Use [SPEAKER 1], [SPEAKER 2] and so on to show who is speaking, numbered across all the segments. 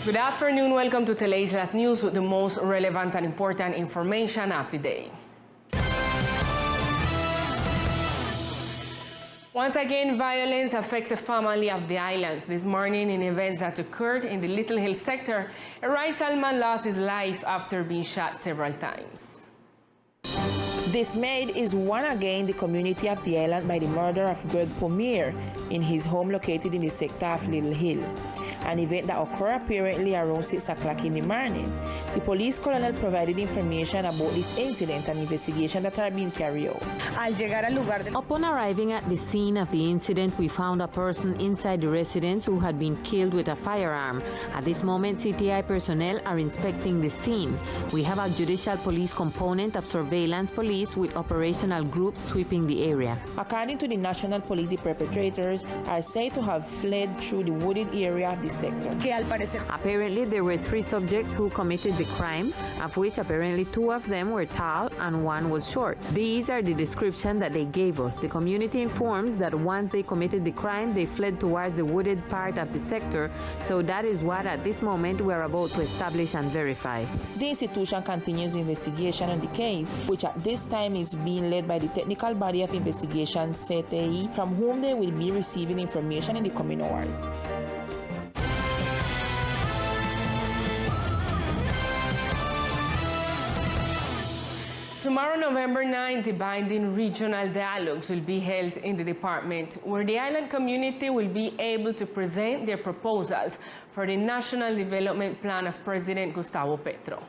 [SPEAKER 1] Good afternoon. Welcome to Teleislas News with the most relevant and important information of the day. Once again, violence affects a family of the islands. This morning, in events that occurred in the Little Hill sector, Erai Salman lost his life after being shot several times.
[SPEAKER 2] Dismayed is one again the community of the island by the murder of Greg Pommier in his home located in the sector of Little Hill, an event that occurred apparently around 6 o'clock in the morning. The police colonel provided information about this incident and investigation that are being carried out.
[SPEAKER 3] Upon arriving at the scene of the incident, we found a person inside the residence who had been killed with a firearm. At this moment, CTI personnel are inspecting the scene. We have a judicial police component of surveillance police with operational groups sweeping the area.
[SPEAKER 2] According to the National Police, the perpetrators are said to have fled through the wooded area of the sector.
[SPEAKER 3] Apparently, there were 3 subjects who committed the crime, of which apparently 2 of them were tall and 1 was short. These are the description that they gave us. The community informs that once they committed the crime, they fled towards the wooded part of the sector, so that is what at this moment we are about to establish and verify.
[SPEAKER 2] The institution continues the investigation on the case, which at this time is being led by the Technical Body of Investigation, CTI, from whom they will be receiving information in the coming hours.
[SPEAKER 1] Tomorrow, November 9th, the binding regional dialogues will be held in the department, where the island community will be able to present their proposals for the National Development Plan of President Gustavo Petro.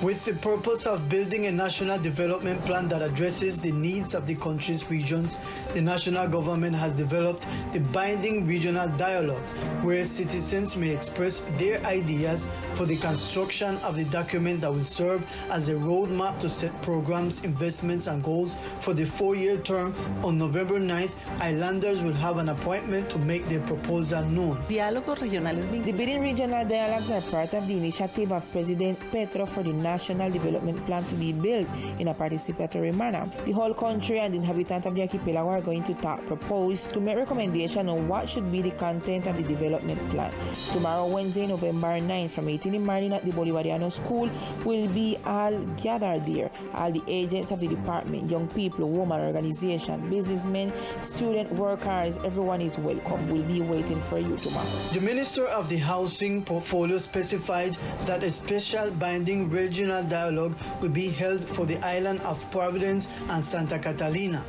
[SPEAKER 4] With the purpose of building a national development plan that addresses the needs of the country's regions, the national government has developed the binding regional dialogues, where citizens may express their ideas for the construction of the document that will serve as a roadmap to set programs, investments, and goals for the 4-year term. On November 9th, islanders will have an appointment to make their proposal known.
[SPEAKER 2] The bidding regional dialogues are part of the initiative of President Petro for the National Development Plan to be built in a participatory manner. The whole country and the inhabitants of the archipelago are going to propose to make recommendation on what should be the content of the development plan. Tomorrow, Wednesday, November 9, from 8 in the morning at the Bolivariano School, will be all gathered there. All the agents of the department, young people, women, organizations, businessmen, student workers, everyone is welcome. We'll be waiting for you tomorrow.
[SPEAKER 4] The Minister of the Housing portfolio specified that a special binding regional dialogue will be held for the island of Providence and Santa Catalina.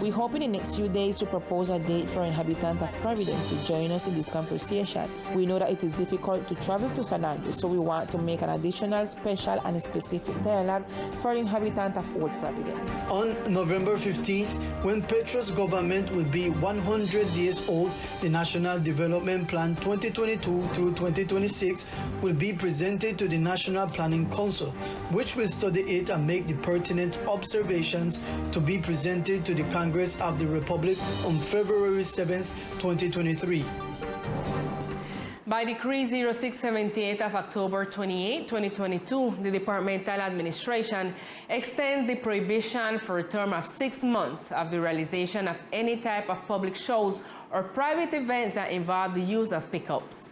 [SPEAKER 2] We hope in the next few days to propose a date for inhabitants of Providence to join us in this conversation. We know that it is difficult to travel to San Andres, so we want to make an additional special and specific dialogue for the inhabitants of Old Providence.
[SPEAKER 4] On November 15th, when Petro's government will be 100 years old, the National Development Plan 2022 through 2026 will be presented to the National Planning Council, which will study it and make the pertinent observations to be presented to the Congress of the Republic on February 7th, 2023.
[SPEAKER 1] By Decree 0678 of October 28, 2022, the Departmental Administration extends the prohibition for a term of 6 months of the realization of any type of public shows or private events that involve the use of pickups.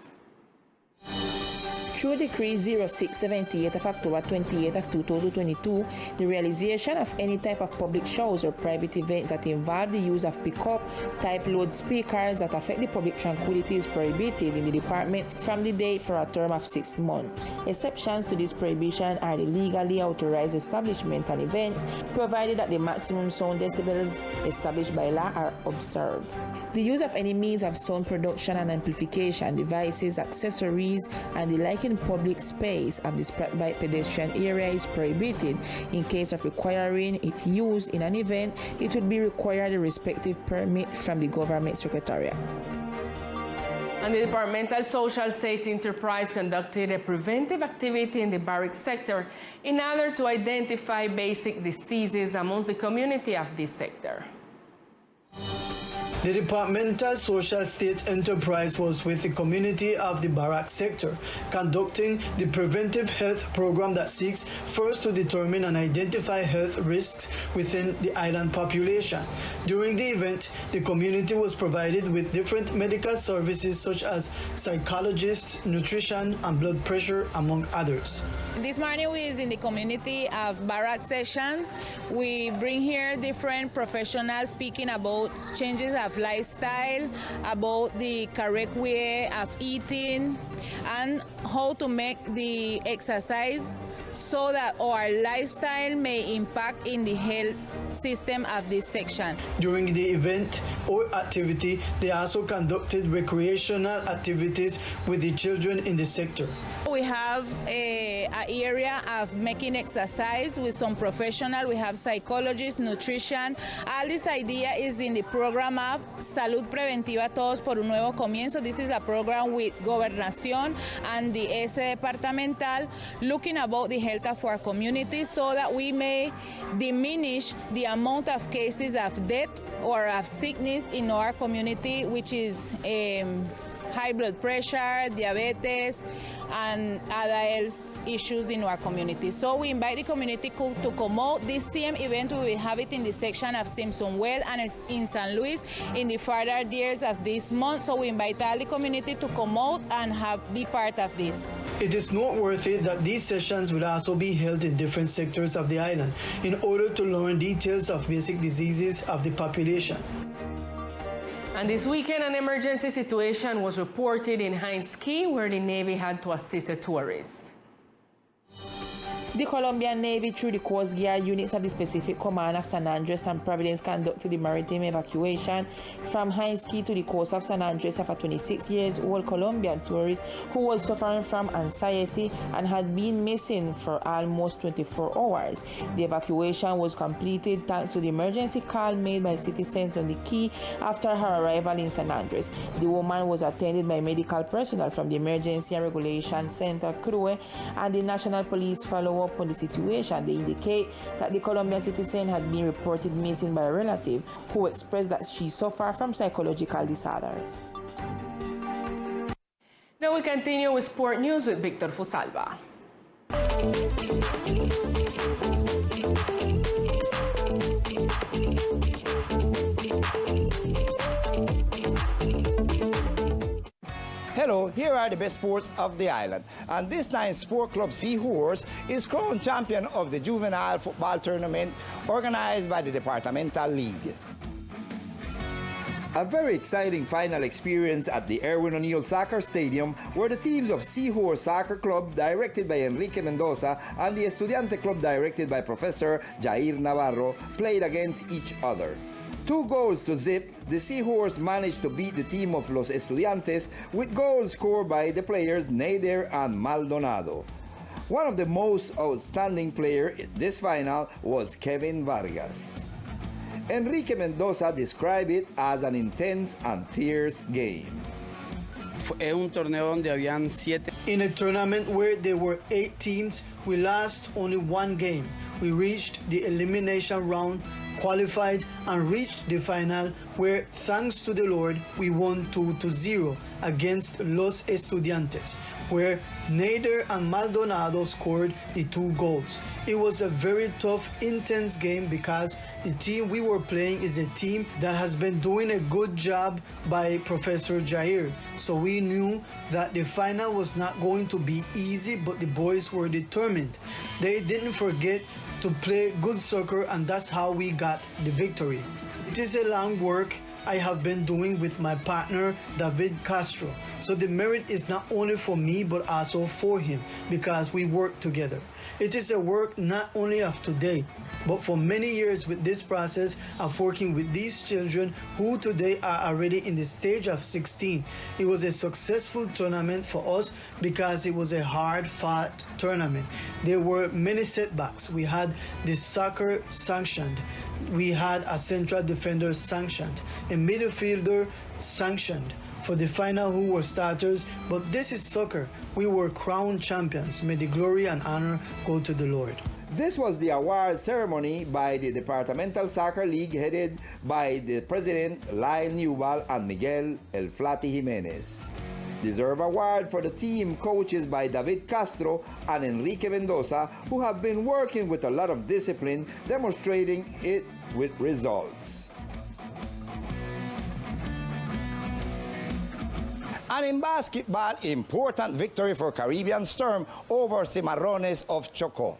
[SPEAKER 2] Through Decree 0678 of October 28 of 2022, the realization of any type of public shows or private events that involve the use of pickup type loudspeakers that affect the public tranquility is prohibited in the department from the date for a term of 6 months. Exceptions to this prohibition are the legally authorized establishments and events, provided that the maximum sound decibels established by law are observed. The use of any means of sound production and amplification devices, accessories, and the like in public space of the spread by pedestrian area is prohibited. In case of requiring it used in an event, it would be required a respective permit from the government secretariat.
[SPEAKER 1] And the Departmental Social Safety Enterprise conducted a preventive activity in the barrack sector in order to identify basic diseases amongst the community of this sector.
[SPEAKER 4] The departmental social state enterprise was with the community of the Barak sector, conducting the preventive health program that seeks first to determine and identify health risks within the island population. During the event, the community was provided with different medical services such as psychologists, nutrition, and blood pressure, among others.
[SPEAKER 5] This morning we is in the community of Barak session. We bring here different professionals speaking about changes of lifestyle, about the correct way of eating, and how to make the exercise so that our lifestyle may impact in the health system of this section.
[SPEAKER 4] During the event or activity, they also conducted recreational activities with the children in the sector.
[SPEAKER 5] We have an area of making exercise with some professionals. We have psychologists, nutrition. All this idea is in the program of Salud Preventiva Todos por un Nuevo Comienzo. This is a program with Gobernación and the S Departamental looking about the health of our community so that we may diminish the amount of cases of death or of sickness in our community, which is high blood pressure, diabetes, and other health issues in our community. So we invite the community to come out. This same event, we will have it in the section of Simpson Well and it's in San Luis in the further years of this month. So we invite all the community to come out and be part of this.
[SPEAKER 4] It is noteworthy that these sessions will also be held in different sectors of the island in order to learn details of basic diseases of the population.
[SPEAKER 1] And this weekend, an emergency situation was reported in Hines Key, where the Navy had to assist a tourist.
[SPEAKER 2] The Colombian Navy, through the Coast Guard units of the Pacific Command of San Andres and Providence, conducted the maritime evacuation from Hines Key to the coast of San Andres of a 26-year-old Colombian tourist who was suffering from anxiety and had been missing for almost 24 hours. The evacuation was completed thanks to the emergency call made by citizens on the Key after her arrival in San Andres. The woman was attended by medical personnel from the Emergency and Regulation Center, CRUE, and the National Police follow up on the situation. They indicate that the Colombian citizen had been reported missing by a relative who expressed that she suffered from psychological disorders.
[SPEAKER 1] Now we continue with sport news with Victor Fusalva.
[SPEAKER 6] Hello, here are the best sports of the island. And this time, Sport Club Seahorse is crowned champion of the juvenile football tournament organized by the Departmental League. A very exciting final experience at the Erwin O'Neill Soccer Stadium, where the teams of Seahorse Soccer Club, directed by Enrique Mendoza, and the Estudiante Club, directed by Professor Jair Navarro, played against each other. 2 goals to zip, the Seahorse managed to beat the team of Los Estudiantes with goals scored by the players Nader and Maldonado. One of the most outstanding players in this final was Kevin Vargas. Enrique Mendoza described it as an intense and fierce game.
[SPEAKER 7] In
[SPEAKER 4] a tournament where there were 8 teams, we lost only 1 game. We reached the elimination round, qualified, and reached the final where, thanks to the Lord, we won 2-0 against Los Estudiantes, where Nader and Maldonado scored the 2 goals. It was a very tough, intense game because the team we were playing is a team that has been doing a good job by Professor Jair. So we knew that the final was not going to be easy, but the boys were determined. They didn't forget to play good soccer, and that's how we got the victory. It is a long work I have been doing with my partner David Castro, so the merit is not only for me but also for him because we work together. It is a work not only of today but for many years with this process of working with these children who today are already in the stage of 16. It was a successful tournament for us because it was a hard-fought tournament. There were many setbacks. We had the soccer sanctioned. We had a central defender sanctioned, a midfielder sanctioned for the final who were starters, but this is soccer. We were crowned champions. May the glory and honor go to the Lord.
[SPEAKER 6] This was the award ceremony by the Departmental Soccer League headed by the president Lyle Newball and Miguel El Flati Jimenez. Deserve award for the team coaches by David Castro and Enrique Mendoza, who have been working with a lot of discipline, demonstrating it with results. And in basketball, important victory for Caribbean Storm over Cimarrones of Chocó.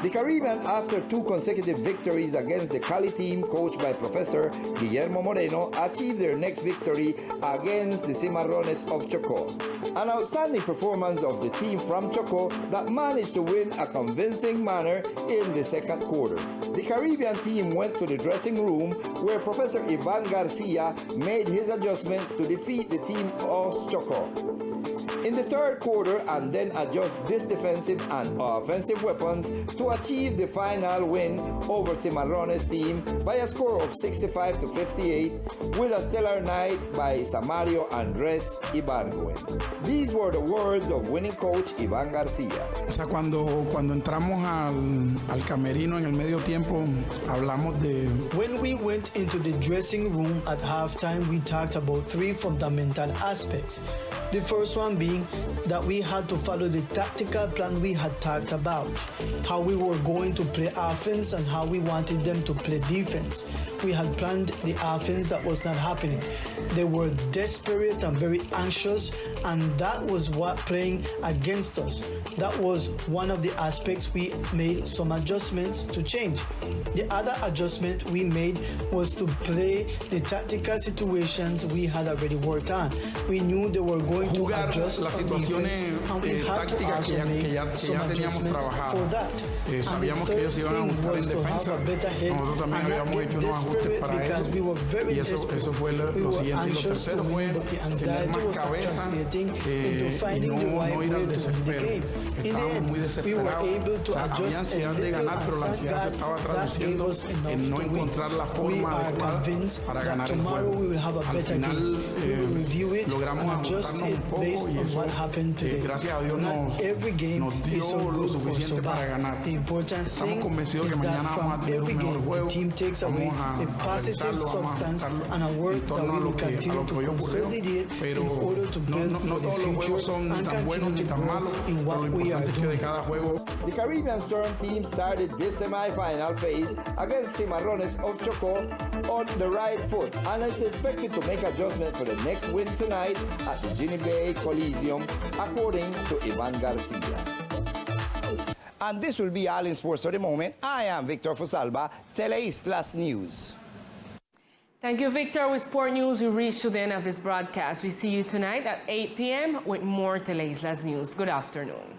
[SPEAKER 6] The Caribbean, after 2 consecutive victories against the Cali team coached by Professor Guillermo Moreno, achieved their next victory against the Cimarrones of Chocó. An outstanding performance of the team from Chocó that managed to win a convincing manner in the second quarter. The Caribbean team went to the dressing room where Professor Ivan Garcia made his adjustments to defeat the team of Chocó in the third quarter and then adjust this defensive and offensive weapons to achieve the final win over Cimarrones team by a score of 65-58 with a stellar night by Samario Andrés Ibargüen. These were the words of winning coach Iván García.
[SPEAKER 8] O sea, cuando entramos al camerino en el medio tiempo, hablamos de...
[SPEAKER 4] When we went into the dressing room at halftime, we talked about 3 fundamental aspects. The first one being that we had to follow the tactical plan we had talked about, how we were going to play offense and how we wanted them to play defense. We had planned the offense that was not happening. They were desperate and very anxious, and that was what playing against us. That was one of the aspects we made some adjustments to change. The other adjustment we made was to play the tactical situations we had already worked on. We knew they were going to adjust
[SPEAKER 8] las
[SPEAKER 4] on
[SPEAKER 8] situaciones
[SPEAKER 4] defense, and we had to
[SPEAKER 8] tácticas
[SPEAKER 4] also make some adjustments for that.
[SPEAKER 8] Sabíamos que ellos iban a ajustar en defensa. Nosotros también habíamos hecho unos ajustes para eso. Y eso fue lo siguiente. Y lo tercero fue tener más cabeza y no ir al desespero. Estábamos muy desesperados. O sea, había ansiedad de ganar, pero la ansiedad se estaba traduciendo en no encontrar la forma adecuada para ganar el juego. Al final logramos ajustarnos un poco y eso, gracias a Dios, nos dio lo suficiente para ganar. Estamos convencidos que mañana vamos a tener un mejor juego, vamos a analizarlo, vamos a ajustarlo en torno a lo que hoy ocurrió, pero no todos los juegos son ni tan buenos ni tan malos, pero lo importante es que de cada juego...
[SPEAKER 6] The Caribbean Storm team started this semi-final phase against Cimarrones of Chocó on the right foot and is expected to make adjustments for the next win tonight at the Ginny Bay Coliseum, according to Ivan Garcia. And this will be all in sports for the moment. I am Victor Fusalba, Teleislas News.
[SPEAKER 1] Thank you, Victor. With Sport News, we reach to the end of this broadcast. We see you tonight at 8 p.m. with more Teleislas News. Good afternoon.